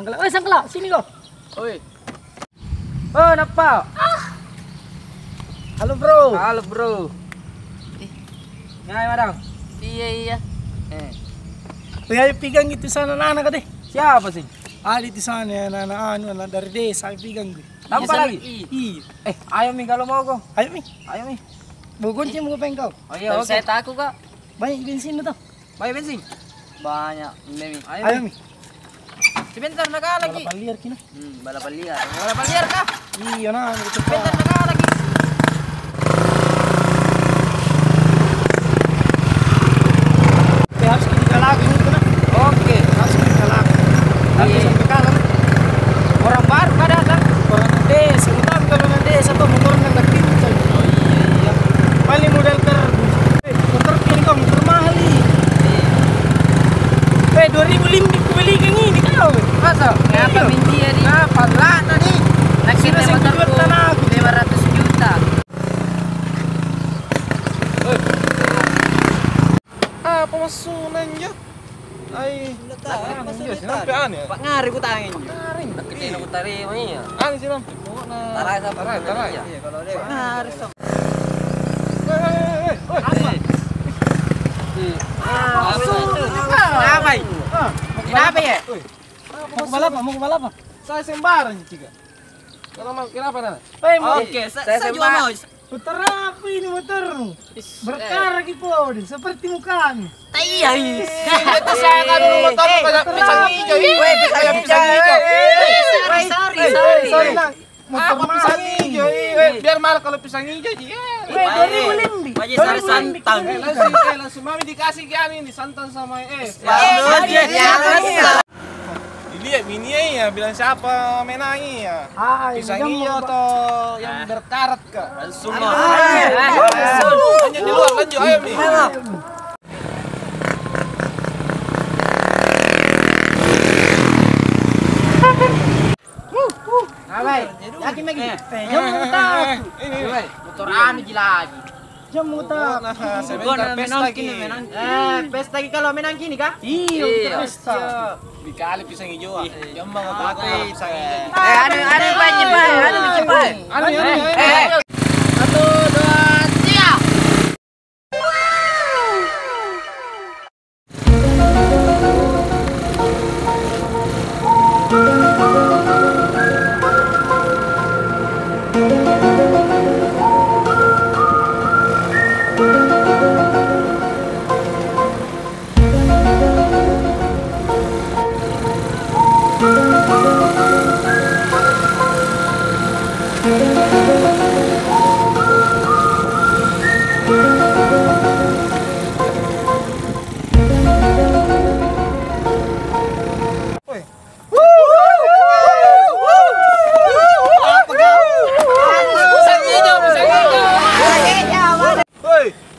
Sangkala. Sangkala, sini kau. Oi. Oh, napa? Halo bro. Halo bro. Ngai madang. Iya. Ayo pegang itu sana anak deh. Siapa sih? Ada di sana anak dari desa pegang gue. Tampak lagi? Iya. Ayo Mi kalau mau kok. Ayo Mi. Ayo Mi. Bawa kunci mau pengen kau. Oh iya, oke. Saya takut kak. Banyak bensin tuh. Bayi bensin. Banyak. Mimi. Ayo Mi. Sebentar nak lagi. Balapan liar kina. Balapan liar. Balapan liar kah? Iya nah, itu Sebentar nak lagi. harus kita lagi itu nah. Oke. Harus kita lagi. Tapi sampai kalah. Orang baru kan datang. Orang desa, utama kalau orang desa tuh motor nggak pintar. Oh iya. Paling modal motor ini kau motor mahal nih. 2005 beli kayak gini kau. Masa? Ngapa minji ya di? Ngapa lah tadi? Nakita Sino sa motorku kuwat na ako? 500 juta. Apa masunannya? Ay, sinampian ya? Pak ngari ku tangin. Kecil aku tarik ya. Ani sinampi. Tarai sama Tarai. Iya kalau dia. Ngari sok. Kenapa? Kenapa ya? Mau ke balapan? Saya sembarang juga. Kalau mau kenapa nana? Oke, saya juga mau. Motor apa ini motormu? Berkarat gitu seperti mukamu. Itu saya kan dulu motor pada pisang hijau. Weh, pisang hijau. Sorry lang. Motor Apa pisang hijau? Biar mahal kalau pisang hijau. Weh, 2005. Wajib sari santang. Langsung mami dikasih kan ini santan sama Lihat mini ya bilang siapa menangi ya. Pisang hijau atau yang berkarat kah? Semua. Hanya di luar lanjut ayo Mi. Abai, yakin lagi? Jam mutak. Ini. Motor anu lagi. Jam mutak. Nah, sebentar pesta lagi. Pesta lagi kalau menang kini kah? Iya, pesta. Dikali pisang hijau. Yang mau pakai pisang hijau. Ada banyak, ada cepat. Anu. 1, 2, 3.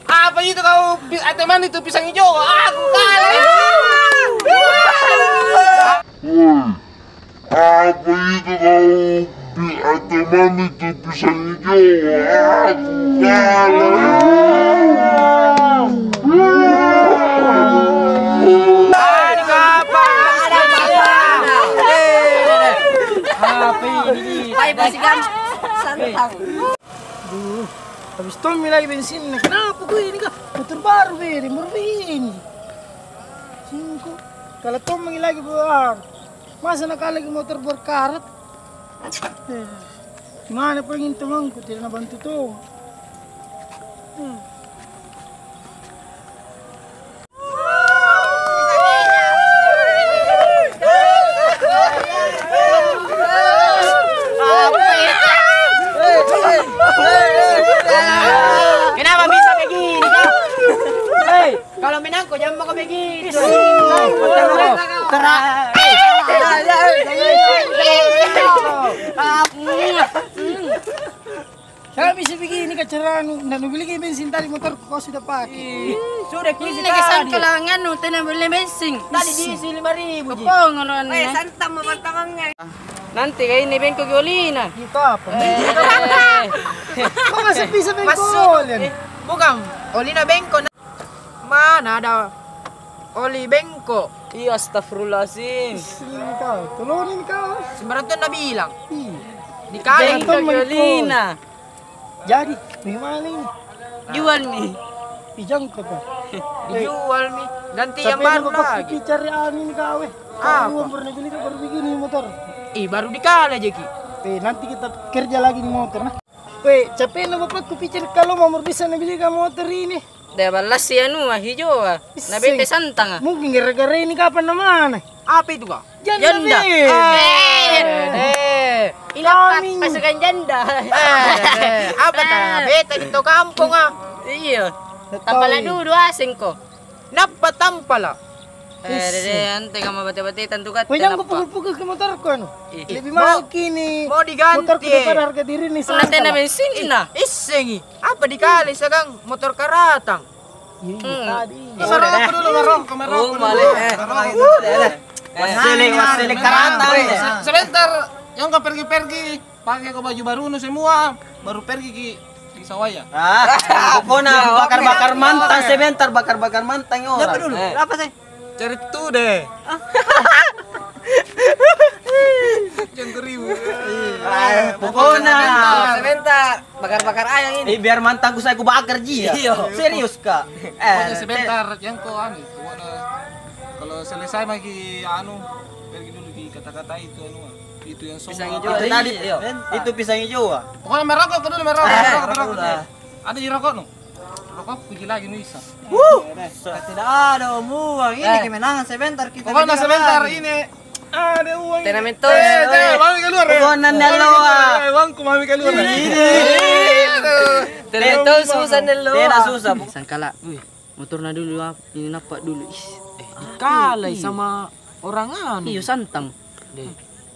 Apa itu kau teman itu pisang hijau? Aku kalah. Apa itu kau teman itu pisang hijau? Aku Habis itu lagi bensin. Kenapa gue ini kah? Motor baru beri, ini. Singko. Kalau Tom lagi baru. Masa nak lagi motor berkarat? Gimana pengen temanku tidak nak bantu tuh? Kenapa bisa begini kak? Kalau menang kok jangan mau begitu. Kalau bisa begini keceraan, dan beli bensin tadi motor kau sudah pakai. Sudah kisi Lagi sangkalangan nu tena beli bensin. Tadi diisi 5.000 ji. Pongonon. Santang memantangnya. Nanti kayak ini bengko Giolina. Itu apa? Kok masih bisa bengkolan? Bukan, oli na bengko. Mana ada oli bengko? Iya, astagfirullahaladzim. Sini kau, tolongin kau. Sembarang tuh na bilang. Ih, Dikali Jangan ke Violina. jadi, bagaimana ini? Jual nih. Ijang kau tuh. Dijual mi. Ganti yang baru lagi. Cari anin kau Apa? Kau pernah beli kau baru begini motor. Baru dikali aja ki. Nanti kita kerja lagi di motor nah. Capek na bapak kupikir kalau mau bisa beli kau motor ini. Dia balas si anu hijau na bete santang. Mungkin gara-gara ini kapan namanya? Apa itu kak? Janda. Ilapat pasukan janda. Apa tanah beta gitu kampung Iya. Tampala dulu asing ko. Napa tampala? Ante kamu bate-bate tentu kat. Jangan kau pukul-pukul ke motor kau anu. Ih. Lebih mahal kini. Mau diganti. Motor daripada harga diri nih. Nanti na bensin na. Isengi. Apa dikali segang motor karatang? Tadi. Merokok dulu, merokok Oh, dulu. balik. Wasilik karatang. Sebentar, yang kau pergi-pergi, pakai kau baju baru nu semua, baru pergi di sawaya. Pokoknya bakar-bakar mantang sebentar, bakar-bakar mantang orang. Apa dulu? Apa sih? Cari tuh deh. Jangan keribu. Pokoknya Sebentar, bakar-bakar ayam ini. biar mantangku saya bakar ji ya. Serius kak. Pokoknya sebentar, yang kau anu. Kalau selesai lagi anu, pergi dulu di kata-kata itu anu. Itu yang sombong. Pisang hijau. Itu tadi, itu pisang hijau Pokoknya merokok dulu, merokok. Ada di rokok nu? Rokok puji lagi nu bisa. Tidak ada uang ini kemenangan sebentar kita. Pokoknya sebentar ini ada uang. Tenamento. Mami keluar. Pokoknya naloa. Uangku mami keluar. Tenamento susah nelo. Tidak susah. Sangkala, motor na dulu ini napak dulu. Kalai sama orang anu. Iyo santang.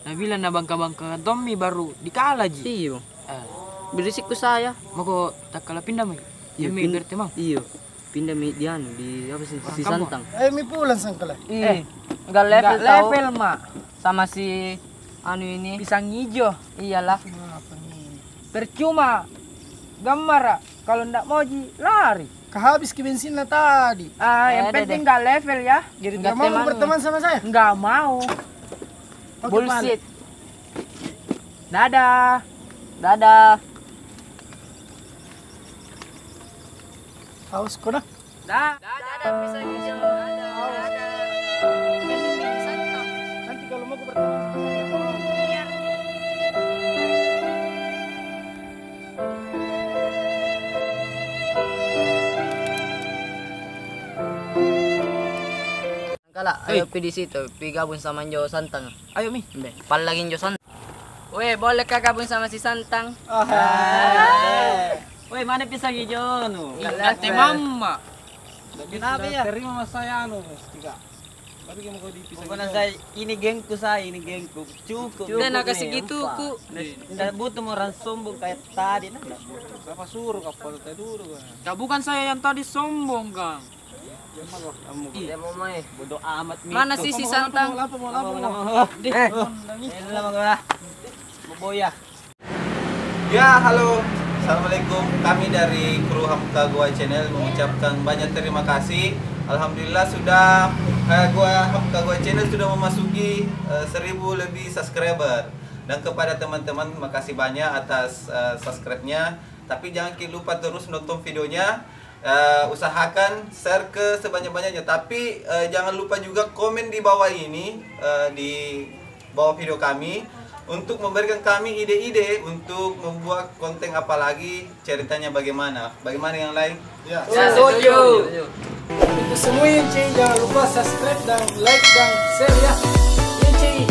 Nabila na bangka-bangka Tommy baru dikala ji. Iyo. Berisik ko saya. Mako takala pindah mo. Iyo, Yumi berarti mang. Iyo. Pindah mi di anu di apa sih si Kampung. santang. Mi pulang sangkala. Enggak level Nggak level mak. sama si anu ini. Pisang hijau. Iyalah. Percuma. Gambar kalau ndak mau ji lari. Kehabis ke bensin na tadi. Yang penting nggak level ya. Jadi Nggak nggak mau teman. berteman sama saya. Nggak mau. Oke, Bullshit. Dadah. Dadah. Haus ko na. Dadah pisang hijau. Dadah. Nanti kalau mau berteman sama saya. Kala, ayo pi di situ, pi gabung sama Jo Santang. Ayo mi. Hindi, palagin Jo Santang. Weh, boleh ka gabung sama si Santang? Woi, mana pisang hijau nu? Ganti mama. Kenapa ya? Terima mas saya anu, tiga. Baru kamu kau di pisang. Pokoknya saya ini gengku cukup. Udah nak kasih gitu ku. Tidak butuh orang sombong kayak tadi. Siapa suruh kapal tadi dulu kan? Ya bukan saya yang tadi sombong kang. Dia mau main. Bodoh amat. Mana sih si Santang? Boya. Ya, halo. Assalamualaikum. Kami dari kru Hamka Gua Channel mengucapkan banyak terima kasih. Alhamdulillah sudah Hamka Gua Channel sudah memasuki 1000 lebih subscriber. Dan kepada teman-teman makasih banyak atas subscribe-nya. Tapi jangan lupa terus nonton videonya. Usahakan share ke sebanyak-banyaknya. Tapi jangan lupa juga komen di bawah ini, di bawah video kami, untuk memberikan kami ide-ide untuk membuat konten apa lagi, ceritanya bagaimana yang lain. Ya. Setuju. Untuk semua yang jangan lupa subscribe dan like dan share ya. Yang